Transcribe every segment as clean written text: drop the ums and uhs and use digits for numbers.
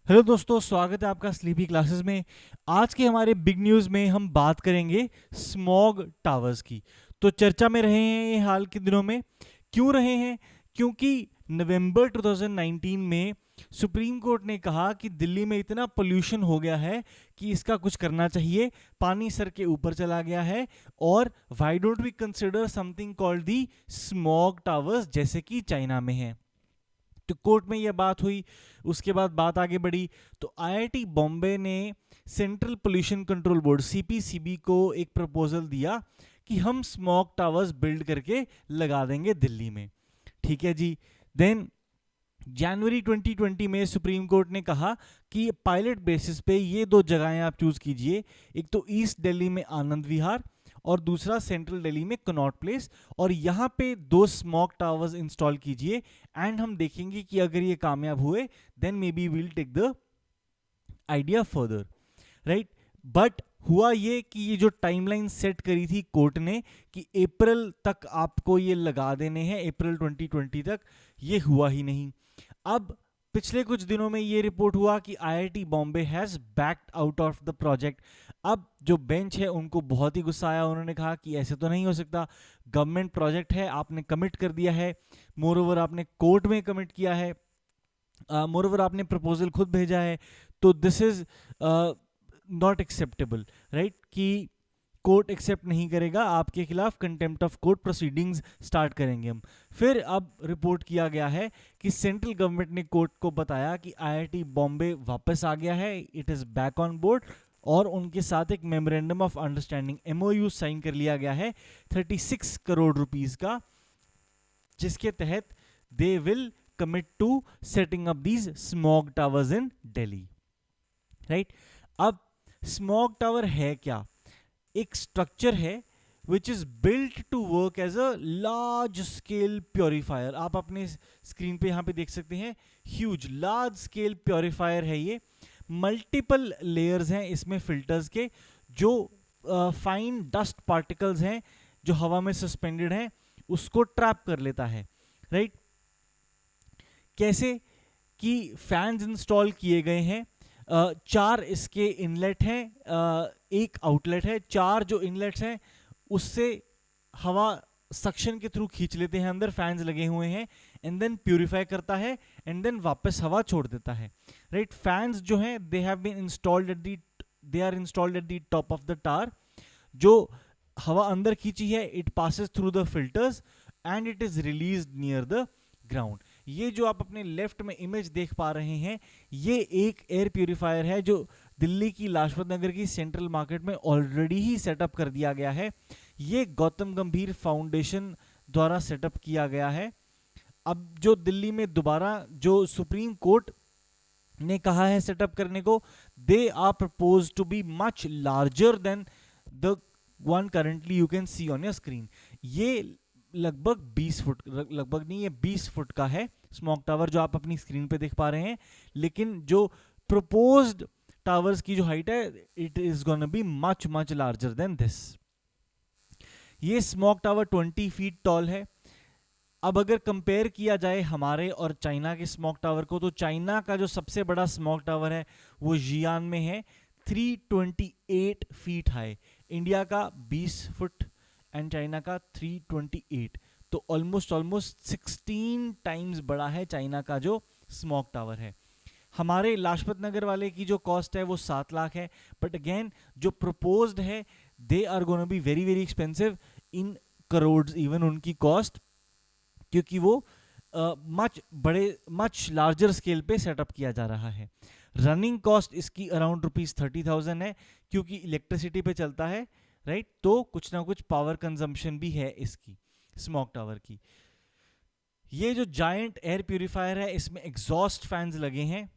Hello दोस्तों, स्वागत है आपका स्लीपी क्लासेस में। आज के हमारे बिग न्यूज़ में हम बात करेंगे स्मॉग टावर्स की। तो चर्चा में रहे हैं ये हाल के दिनों में। क्यों रहे हैं? क्योंकि नवंबर 2019 में सुप्रीम कोर्ट ने कहा कि दिल्ली में इतना पोल्यूशन हो गया है कि इसका कुछ करना चाहिए। पानी सर के ऊपर चला गया है और why don't we consider something called the smog towers, जैसे कि चाइना में है। तो कोर्ट में यह बात हुई। उसके बाद बात आगे बढ़ी तो आईआईटी बॉम्बे ने central pollution control board CPCB को एक प्रपोजल दिया कि हम स्मॉग टावर्स बिल्ड करके लगा देंगे दिल्ली में। ठीक है जी। देन जनवरी 2020 में सुप्रीम कोर्ट ने कहा कि पायलट बेसिस पे ये दो जगहें आप चूज कीजिए, एक तो ईस्ट दिल्ली में आनंद विहार और दूसरा सेंट्रल दिल्ली में कनॉट प्लेस, और यहाँ पे दो स्मॉग टावर्स इंस्टॉल कीजिए। एंड हम देखेंगे कि अगर ये कामयाब हुए then maybe will take the idea further, right. But हुआ ये कि ये जो टाइमलाइन सेट करी थी कोर्ट ने कि अप्रैल तक आपको ये लगा देने हैं, अप्रैल 2020 तक, ये हुआ ही नहीं। अब पिछले कुछ दिनों में ये रिपोर्ट हुआ कि IIT Bombay has backed out of the project. अब जो बेंच है उनको बहुत ही गुस्सा आया। उन्होंने कहा कि ऐसे तो नहीं हो सकता, गवर्नमेंट प्रोजेक्ट है, आपने कमिट कर दिया है, मोरओवर आपने कोर्ट में कमिट किया है, मोरओवर आपने प्रपोजल खुद भेजा है, तो this is not acceptable, right. कि कोर्ट एक्सेप्ट नहीं करेगा, आपके खिलाफ contempt of court proceedings start करेंगे हम। फिर अब रिपोर्ट किया गया है कि सेंट्रल गवर्नमेंट ने कोर्ट को बताया कि आईआईटी बॉम्बे वापस आ गया है, it is back on board, और उनके साथ एक memorandum of understanding MOU sign कर लिया गया है 36 करोड़ रुपीस का, जिसके तहत they will commit to setting up these smog towers in Delhi, right? अब smog tower है क्या? एक स्ट्रक्चर है which is built to work as a large scale purifier। आप अपने स्क्रीन पे यहाँ पे देख सकते हैं, huge large scale purifier है ये। मल्टीपल लेयर्स हैं इसमें फिल्टर्स के, जो फाइन डस्ट पार्टिकल्स हैं जो हवा में सस्पेंडेड हैं उसको ट्रैप कर लेता है, राइट। कैसे? कि फैंस इंस्टॉल किए गए हैं, चार इसके इनलेट हैं, एक आउटलेट है, चार जो इनलेट्स हैं उससे हवा सक्शन के थ्रू खींच लेते हैं, अंदर फैंस लगे हुए हैं, एंड देन प्यूरिफाई करता है, एंड देन वापस हवा छोड़ देता है, राइट। फैंस जो हैं they have been installed at the they are installed at the top of the tower. जो हवा अंदर खींची है it passes through the filters and it is released near the ground. ये जो आप अपने लेफ्ट में इमेज देख पा रहे हैं ये एक एयर प्यूरिफायर है जो दिल्ली की लाजपत नगर की सेंट्रल मार्केट में ऑलरेडी ही सेटअप कर दिया गया है। ये गौतम गंभीर फाउंडेशन द्वारा सेटअप किया गया है। अब जो दिल्ली में दोबारा जो सुप्रीम कोर्ट ने कहा है सेटअप करने को, they are propose to be much larger than the one currently you can see on your screen. ये लगभग 20 फुट, लगभग नहीं, ये 20 फुट का है स्मॉग टावर जो आप अपनी स्क्रीन पे देख पा रहे हैं। लेकिन जो प्रपोज्ड टावर्स की जो हाइट है it is gonna be much much larger then this. ये स्मॉग टावर 20 फीट टॉल है। अब अगर कंपेयर किया जाए हमारे और चाइना के स्मॉग टावर को, तो चाइना का जो सबसे बड़ा स्मॉग टावर है वो जियान में है, 328 फीट हाई। इंडिया का 20 फुट एंड चाइना का 328, तो ऑलमोस्ट 16 टाइम्स बड़ा है चाइना का जो स्मॉग टावर है। हमारे लाजपत नगर वाले की जो कॉस्ट है वो 7 लाख है, बट अगेन जो प्रपोज्ड है they are gonna be very very expensive in crores even उनकी कॉस्ट, क्योंकि वो मच बड़े मच लार्जर स्केल पे सेटअप किया जा रहा है। रनिंग कॉस्ट इसकी अराउंड ₹30,000 है, क्योंकि इलेक्ट्रिसिटी पे चलता है, राइट। तो कुछ ना कुछ पावर कंजम्पशन भी है इसकी स्मॉग टावर की। ये जो जायंट एयर प्यूरिफायर है इसमें एग्जॉस्ट फैंस लगे हैं,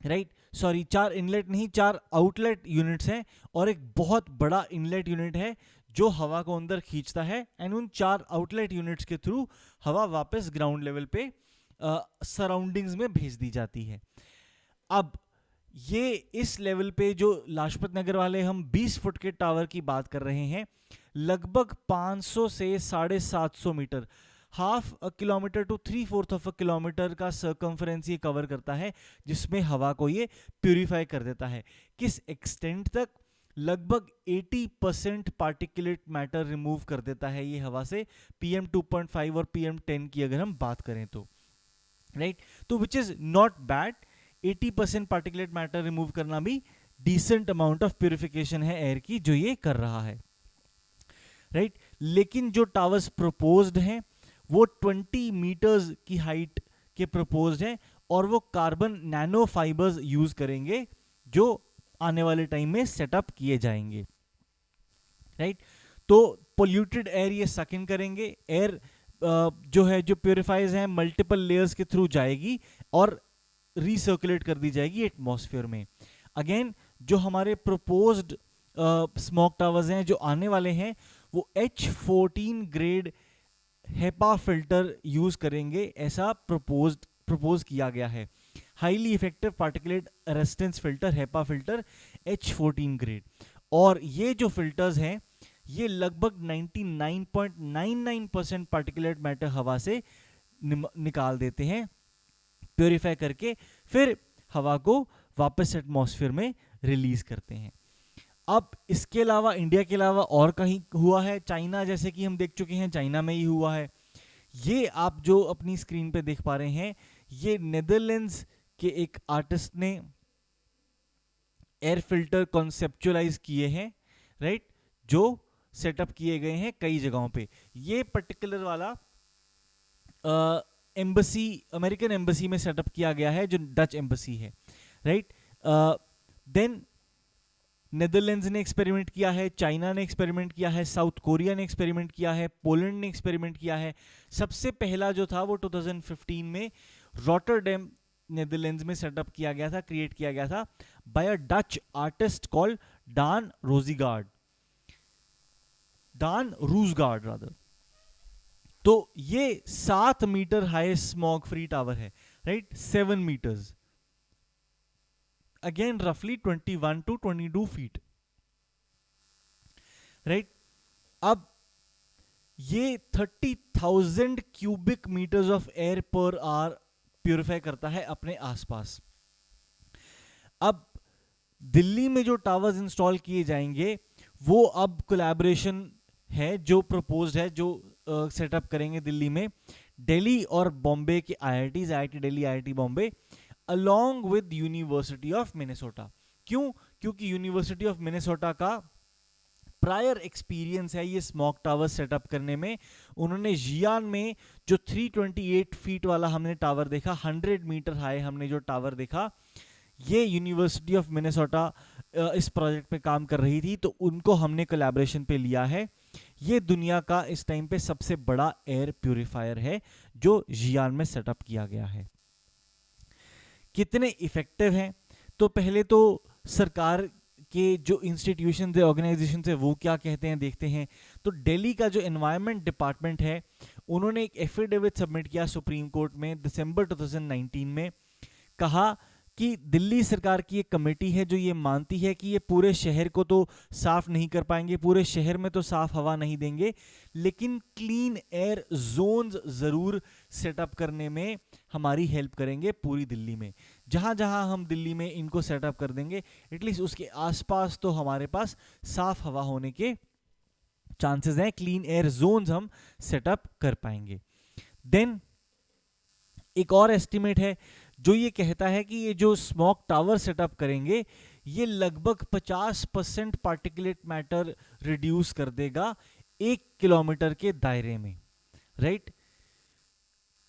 राइट। सॉरी, 4 इनलेट नहीं 4 आउटलेट यूनिट्स हैं, और एक बहुत बड़ा इनलेट यूनिट है जो हवा को अंदर खींचता है, एंड उन 4 आउटलेट यूनिट्स के थ्रू हवा वापस ग्राउंड लेवल पे सराउंडिंग्स में भेज दी जाती है। अब ये इस लेवल पे जो लाजपत नगर वाले हम 20 फुट के टावर की बात कर रहे हैं, लगभग 500 से 750 मीटर किलोमीटर टू 3/4 किलोमीटर का सर्कमफ्रेंस ये कवर करता है, जिसमें हवा को ये प्यूरिफाई कर देता है। किस एक्सटेंट तक? लगभग 80% पार्टिकुलेट मैटर रिमूव कर देता है ये हवा से, PM 2.5 और PM 10 की अगर हम बात करें तो, राइट। तो which is not bad. 80% particulate matter remove करना भी डिसेंट अमाउंट ऑफ प्यूरिफिकेशन है एयर की जो ये कर रहा है, राइट। लेकिन जो टावर्स प्रपोज्ड हैं वो 20 मीटर्स की हाइट के प्रपोज्ड हैं, और वो कार्बन नैनो फाइबर्स यूज करेंगे जो आने वाले टाइम में सेटअप किए जाएंगे, राइट। तो पोल्यूटेड एयर ये सक इन करेंगे, एयर जो है जो प्योरीफाइज है मल्टीपल लेयर्स के थ्रू जाएगी और रिसर्कुलेट कर दी जाएगी एटमॉस्फेयर में। अगेन जो हमारे प्रोपोज्ड स्मोक टावर्स हैं जो आने वाले हैं वो H14 grade HEPA filter use करेंगे, ऐसा प्रपोज किया गया है। Highly effective particulate resistance filter, HEPA filter H14 grade. और ये जो फिल्टर्स हैं ये लगभग 99.99% पार्टिकुलेट मैटर हवा से निकाल देते हैं, प्योरीफाई करके फिर हवा को वापस एटमॉस्फेयर में रिलीज करते हैं। अब इसके अलावा इंडिया के अलावा और कहीं हुआ है? चाइना, जैसे कि हम देख चुके हैं चाइना में ही हुआ है। ये आप जो अपनी स्क्रीन पे देख पा रहे हैं ये नेदरलैंड्स के एक आर्टिस्ट ने एयर फिल्टर कॉन्सेप्चुअलाइज किए हैं, राइट, जो सेटअप किए गए हैं कई जगहों पे। ये पर्टिकुलर वाला एम्बसी, अमेरिकन एम्बसी में सेटअप किया गया है जो डच एम्बसी है, राइट। देन नेदरलैंड्स ने एक्सपेरिमेंट किया है, चाइना ने एक्सपेरिमेंट किया है, साउथ कोरिया ने एक्सपेरिमेंट किया है, पोलैंड ने एक्सपेरिमेंट किया है। सबसे पहला जो था वो 2015 में रॉटरडैम नेदरलैंड्स में सेटअप किया गया था, क्रिएट किया गया था by a Dutch artist called Daan Roosegaarde rather. तो ये 7 metre high smog free tower है, राइट, 7 मीटर्स, अगेन रफली 21 to 22 फीट, राइट। अब ये 30,000 cubic metres of air per hour purify करता है अपने आसपास। अब दिल्ली में जो टावर्स इंस्टॉल किए जाएंगे वो अब कोलैबोरेशन है जो प्रपोज्ड है, जो सेटअप करेंगे दिल्ली में दिल्ली और बॉम्बे के IIT Delhi, IIT Bombay, along with university of Minnesota. क्यों? क्योंकि यूनिवर्सिटी ऑफ मिनेसोटा का प्रायर एक्सपीरियंस है ये स्मॉक टावर सेटअप करने में। उन्होंने जियान में जो 328 फीट वाला हमने टावर देखा, 100 मीटर हाई हमने जो टावर देखा, ये यूनिवर्सिटी ऑफ मिनेसोटा इस प्रोजेक्ट पे काम कर रही थी, तो उनको हमने कोलैबोरेशन पे लिया है। ये दुनिया का इस टाइम पे सबसे बड़ा एयर प्यूरिफायर है जो जियान में सेटअप किया गया है। कितने इफेक्टिव हैं? तो पहले तो सरकार के जो इंस्टीट्यूशन है, ऑर्गेनाइजेशन है, वो क्या कहते हैं देखते हैं। तो दिल्ली का जो एनवायरनमेंट डिपार्टमेंट है उन्होंने एक एफिडेविट सबमिट किया सुप्रीम कोर्ट में दिसंबर 2019 में। कहा कि दिल्ली सरकार की एक कमेटी है जो ये मानती है कि ये पूरे शहर को तो साफ नहीं कर पाएंगे, पूरे शहर में तो साफ हवा नहीं देंगे, लेकिन क्लीन एयर जोन्स जरूर सेटअप करने में हमारी हेल्प करेंगे पूरी दिल्ली में। जहां जहां हम दिल्ली में इनको सेटअप कर देंगे एटलीस्ट उसके आसपास तो हमारे पास साफ हवा होने के चांसेस हैं, क्लीन एयर जोन्स हम सेटअप कर पाएंगे। देन एक और एस्टिमेट है जो ये कहता है कि ये जो स्मोक टावर सेटअप करेंगे ये लगभग 50% पार्टिकुलेट मैटर रिड्यूस कर देगा 1 किलोमीटर के दायरे में, right,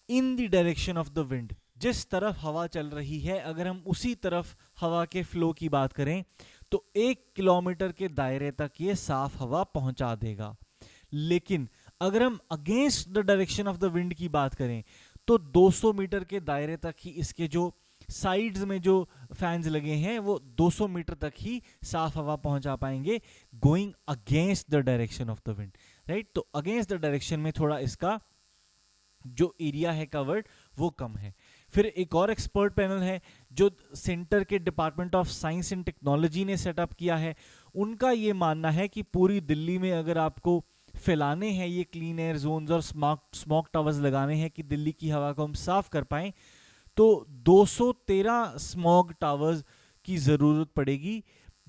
in the direction of the wind. जिस तरफ हवा चल रही है अगर हम उसी तरफ हवा के फ्लो की बात करें तो 1 किलोमीटर के दायरे तक ये साफ हवा पहुंचा देगा। लेकिन अगर हम against the direction of the wind की बात करें तो 200 मीटर के दायरे तक ही इसके जो साइड्स में जो फैंस लगे हैं वो 200 मीटर तक ही साफ हवा पहुंचा पाएंगे, going against the direction of the wind, right. तो अगेंस्ट द डायरेक्शन में थोड़ा इसका जो एरिया है कवर्ड वो कम है। फिर एक और एक्सपर्ट पैनल है जो सेंटर के department of science and technology ने सेटअप किया है। उनका ये मानना है कि पूरी दिल्ली में अगर आपको फैलाने हैं ये क्लीन एयर जोन्स और स्मॉग टावर्स लगाने हैं कि दिल्ली की हवा को हम साफ कर पाएं, तो 213 स्मॉग टावर्स की ज़रूरत पड़ेगी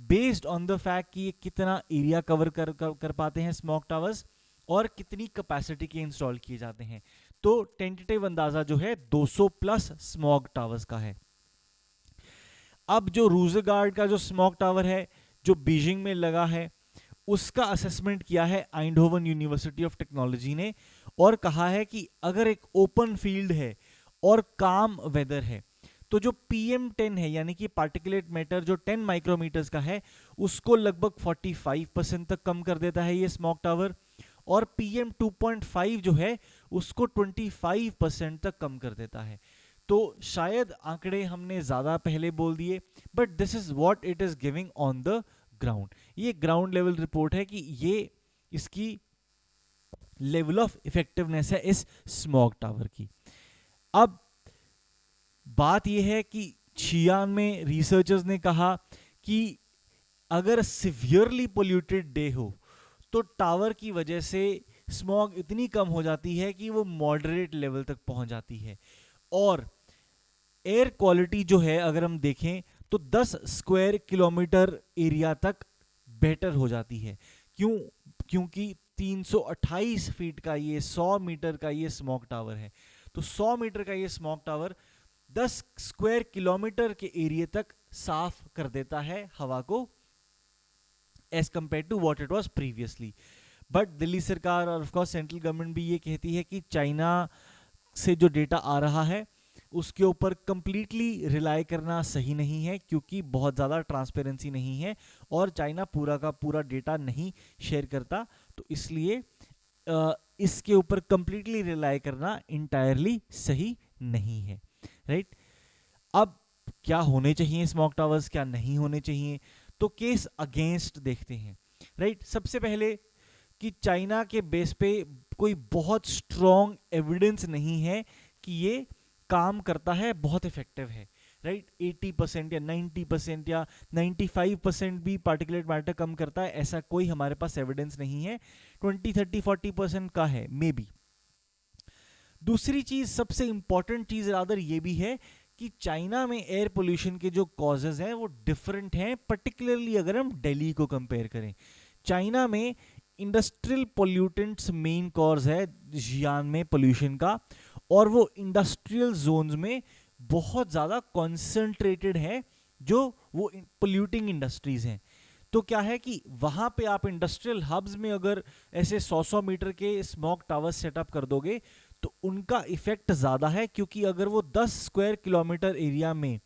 बेस्ड ऑन द फैक्ट कि ये कितना एरिया कवर कर पाते हैं स्मॉग टावर्स और कितनी कैपेसिटी के इंस्टॉल किए जाते हैं। तो टेंटेटिव अंदाजा जो है 200 प्लस स्मॉग टावर्स का है। अब जो रूजगार्ड का जो स्मॉग टावर है जो बीजिंग में लगा है, उसका असेसमेंट किया है आइंडहोवन यूनिवर्सिटी ऑफ टेक्नोलॉजी ने और कहा है कि अगर एक ओपन फील्ड है और काम वेदर है तो जो PM10 है यानी कि पार्टिकुलेट मैटर जो 10 माइक्रोमीटर्स का है उसको लगभग 45% तक कम कर देता है ये स्मॉग टावर, और PM2.5 जो है उसको 25% तक कम कर देता है। तो शायद आंकड़े हमने ज्यादा पहले बोल दिए, but this is what it is giving on the ground. ये ग्राउंड लेवल रिपोर्ट है कि ये इसकी लेवल ऑफ इफेक्टिवनेस है इस स्मॉग टावर की। अब बात यह है कि शियान में रिसर्चर्स ने कहा कि अगर सिवियरली पोल्यूटेड डे हो तो टावर की वजह से स्मॉग इतनी कम हो जाती है कि वो मॉडरेट लेवल तक पहुंच जाती है, और एयर क्वालिटी जो है अगर हम देखें तो 10 स्क्वायर किलोमीटर एरिया तक बेटर हो जाती है। क्योंकि 328 फीट का ये 100 मीटर का ये स्मॉग टावर है, तो 100 मीटर का ये स्मॉग टावर 10 स्क्वायर किलोमीटर के एरिया तक साफ कर देता है हवा को as compared to what it was previously. But Delhi सरकार और ऑफ कोर्स सेंट्रल गवर्नमेंट भी ये कहती है कि चाइना से जो डेटा आ रहा है उसके ऊपर कंप्लीटली रिलाई करना सही नहीं है, क्योंकि बहुत ज़्यादा ट्रांसपेरेंसी नहीं है और चाइना पूरा का पूरा डेटा नहीं शेयर करता, तो इसलिए इसके ऊपर कंप्लीटली रिलाई करना इंटायरली सही नहीं है, राइट। अब क्या होने चाहिए स्मॉग टावर्स, क्या नहीं होने चाहिए, तो केस अगेंस्ट देखते हैं, राइट। सबसे पहले कि चाइना के बेस पे कोई बहुत स्ट्रॉन्ग एविडेंस नहीं है कि ये काम करता है, बहुत इफेक्टिव है, राइट। 80% या 90% या 95% भी पार्टिकुलेट मैटर कम करता है, ऐसा कोई हमारे पास एविडेंस नहीं है। 20, 30, 40% का है मे बी। दूसरी चीज, सबसे इंपॉर्टेंट चीज रादर ये भी है कि चाइना में एयर पोल्यूशन के जो कॉजेज हैं वो डिफरेंट हैं, पर्टिकुलरली अगर हम दिल्ली को कंपेयर करें। चाइना में इंडस्ट्रियल पोल्यूटेंट्स मेन कॉज है जियान में पोल्यूशन का, और वो इंडस्ट्रियल जोन्स में बहुत ज़्यादा कॉन्सेंट्रेटेड है जो वो पोल्यूटिंग इंडस्ट्रीज हैं। तो क्या है कि वहाँ पे आप इंडस्ट्रियल हब्स में अगर ऐसे 100-100 मीटर के स्मॉग टावर्स सेटअप कर दोगे तो उनका इफेक्ट ज़्यादा है, क्योंकि अगर वो 10 स्क्वायर किलोमीटर एरिया में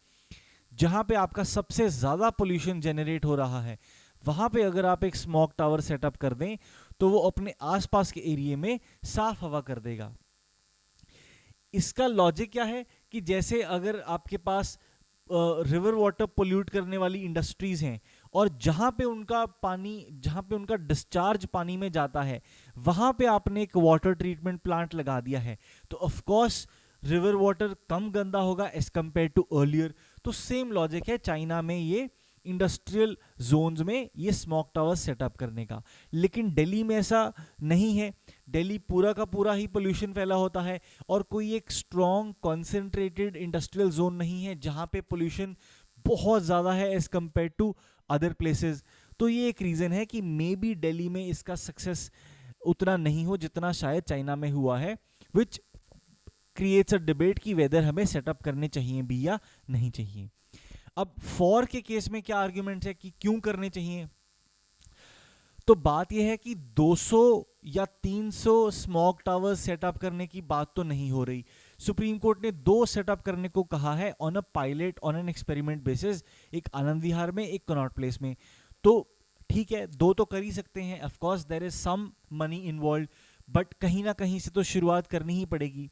जहाँ पे आपका सबसे ज़्यादा पोल्यूशन जनरेट हो रहा है वहाँ पे अगर आप एक स्मॉग टावर सेटअप कर दें तो वो अपने आसपास के एरिया में साफ हवा कर देगा। इसका लॉजिक क्या है कि जैसे अगर आपके पास रिवर वाटर पोल्यूट करने वाली इंडस्ट्रीज हैं और जहां पे उनका डिस्चार्ज पानी में जाता है वहां पे आपने एक वाटर ट्रीटमेंट प्लांट लगा दिया है, तो ऑफ कोर्स रिवर वाटर कम गंदा होगा एज कंपेयर टू अर्लियर। तो सेम लॉजिक है चाइना में ये इंडस्ट्रियल जोन्स में ये स्मॉग टावर सेटअप करने का, लेकिन दिल्ली में ऐसा नहीं है। दिल्ली पूरा का पूरा ही पोल्यूशन फैला होता है और कोई एक स्ट्रॉन्ग कॉन्सेंट्रेटेड इंडस्ट्रियल जोन नहीं है जहां पे पोल्यूशन बहुत ज़्यादा है as compared to other places. तो ये एक रीज़न है कि मे बी दिल्ली में इसका सक्सेस उतना नहीं हो जितना शायद चाइना में हुआ है, विच क्रिएट्स अ डिबेट कि वेदर हमें सेटअप करने चाहिए भी या नहीं चाहिए। अब फॉर के केस में क्या आर्ग्यूमेंट है कि क्यों करने चाहिए, तो बात यह है कि 200 या 300 स्मॉग टावर्स सेटअप करने की बात तो नहीं हो रही। सुप्रीम कोर्ट ने 2 सेटअप करने को कहा है on a pilot, on an experiment basis, एक आनंद विहार में, एक कनॉट प्लेस में। तो ठीक है, 2 तो कर ही सकते हैं, of course there is some money involve, but कहीं ना कहीं से तो शुरुआत करनी ही पड़ेगी।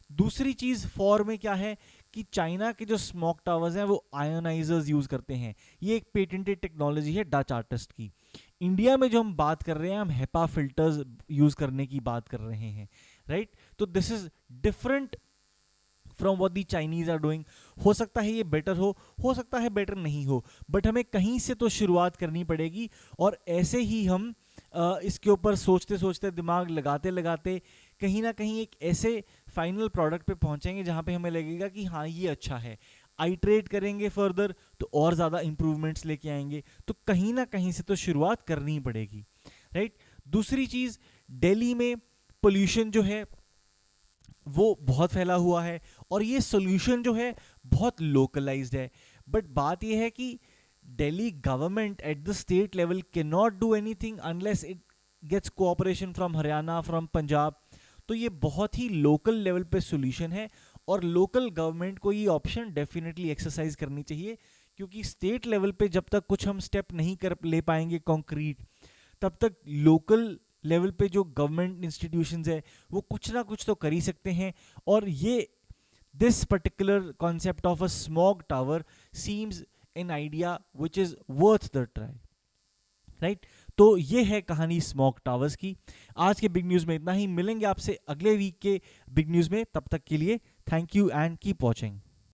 दूसरी चीज फॉर में क्या है कि चाइना के जो स्मॉग टावर्स हैं वो आयोनाइजर्स यूज करते हैं। ये एक पेटेंटेड टेक्नोलॉजी है डच आर्टिस्ट की। इंडिया में जो हम बात कर रहे हैं, हम हेपा फिल्टर्स यूज करने की बात कर रहे हैं, राइट। तो this is different from what the Chinese are doing. हो सकता है ये बेटर हो सकता है बेटर नहीं हो, बट हमें कहीं से तो शुरुआत करनी पड़ेगी और ऐसे ही हम इसके ऊपर सोचते सोचते, दिमाग लगाते लगाते कहीं ना कहीं एक ऐसे फाइनल प्रोडक्ट पे पहुंचेंगे जहां पे हमें लगेगा कि हाँ ये अच्छा है। आइट्रेट करेंगे फर्दर तो और ज़्यादा इंप्रूवमेंट्स लेके आएंगे। तो कहीं ना कहीं से तो शुरुआत करनी ही पड़ेगी, राइट। दूसरी चीज़, दिल्ली में पोल्यूशन जो है वो बहुत फैला हुआ है और ये सोल्यूशन जो है बहुत लोकलाइज्ड है। बट बात ये है कि Delhi government at the state level can not do anything unless it gets cooperation from Haryana, from Punjab. तो ये बहुत ही लोकल लेवल पे सोल्यूशन है और लोकल गवर्नमेंट को ये ऑप्शन डेफिनेटली एक्सरसाइज करनी चाहिए, क्योंकि स्टेट लेवल पे जब तक कुछ हम स्टेप नहीं कर ले पाएंगे कॉन्क्रीट, तब तक लोकल लेवल पे जो गवर्नमेंट इंस्टीट्यूशंस है वो कुछ ना कुछ तो कर ही सकते हैं। और ये this particular concept of a smog tower seems an idea which is worth the try, right. तो ये है कहानी स्मॉग टावर्स की। आज के बिग न्यूज़ में इतना ही, मिलेंगे आपसे अगले वीक के बिग न्यूज़ में। तब तक के लिए thank you and keep watching.